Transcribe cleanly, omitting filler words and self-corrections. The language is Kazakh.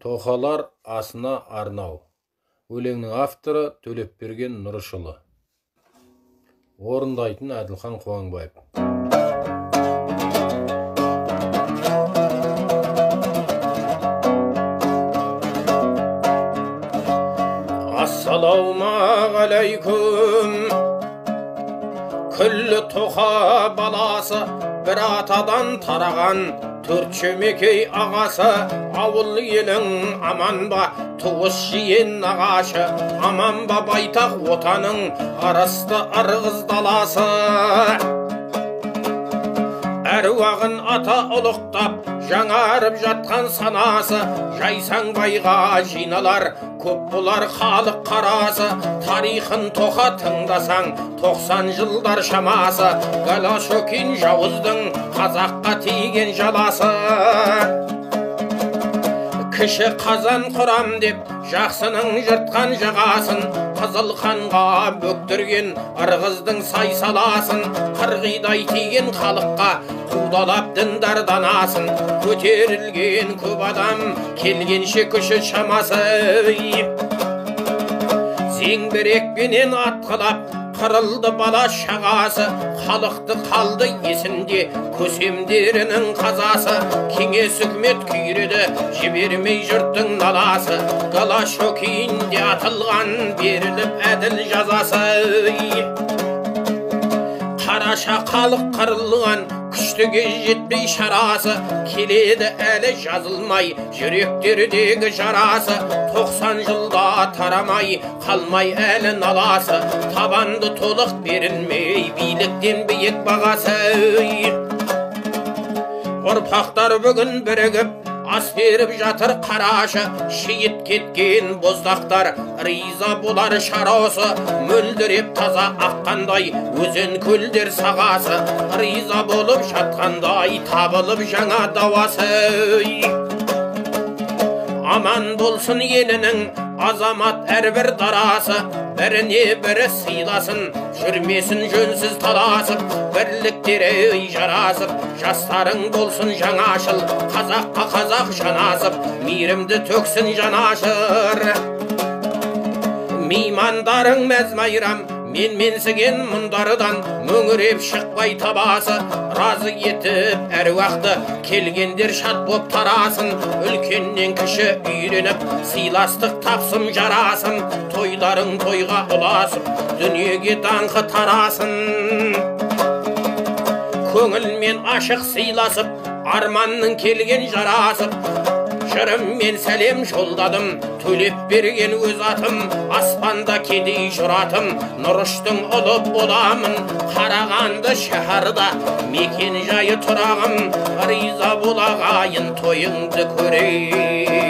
Тоқалар асына арнау. Өлеңнің авторы Төлепберген Нұрышұлы. Орындайтын Әділхан Қуанбаев. Ассалаумағалейкум. Күллі тоқа баласы, бір атадан тараған, төрт шөмекей ағасы. Ауыл елің аман ба, туыс жиен нағашы, аман ба байтақ отаның, арысты ырғыз даласы. Әруағын ата ұлықтап, жаңарып жатқан санасы, жайсаң байға жиналар, көп болар халық қарасы. Тарихын тоқа тыңдасаң, 90 жылдар шамасы, Голошокин жауыздың қазаққа тиген жаласы. Кіші қазан құрам деп, жақсының жыртқан жағасын, қызыл қанға бөктірген ырғыздың сай саласын. Қырғидай тиген халыққа қудалап діндар данасын, көтерілген көп адам келгенше күші шамасы. Зеңбірекпенен атқылап қырылды бала шағасы, халықты қалды есінде көсемдерінің қазасы. Кеңес үкімет күйреді, жібермей жұрттың наласы, Голошокинде атылған беріліп әділ жазасы. Қараша халық қырылған, күштіге жетпей шарасы, келеді әлі жазылмай жүректердегі жарасы. 90 жылда тарамай қалмай әлі наласы, табанды толық берілмей биліктен биік бағасы. Ұрпақтар бүгін бірігіп ас беріп жатыр қарашы, шейіт кеткен боздақтар риза болар шарасы. Мөлдіреп таза аққандай өзен көлдер сағасы, риза болып жатқандай табылып жаңа дауасы. Аман болсын елінің азамат әрбір дарасы, біріне бірі сыйласын, жүрмесін жөнсіз таласып. Бірліктері жарасып, жастарың болсын жаңашыл, қазаққа қазақ жанасып, мейірімді төксін жанашыр. Меймандарың мәз майрам, менсіген мұндарыдан, мөңіреп шықпай табасы. Разы етіп әруақты келгендер шат боп тарасын, үлкеннен кіші үйреніп сыйластық тапсым жарасын. Тойларың тойға ұласып, дүниеге даңқы тарасын. Көңілмен ашық сыйласып, арманның келген жарасып. Жырыммен сәлем жолдадым, Төлепберген өз атым, аспанда кедей жұратым, Нұрыштың ұлы боламын. Қарағанды шәһәрда мекен жайы тұрағым, риза болағайын тойыңды көрей.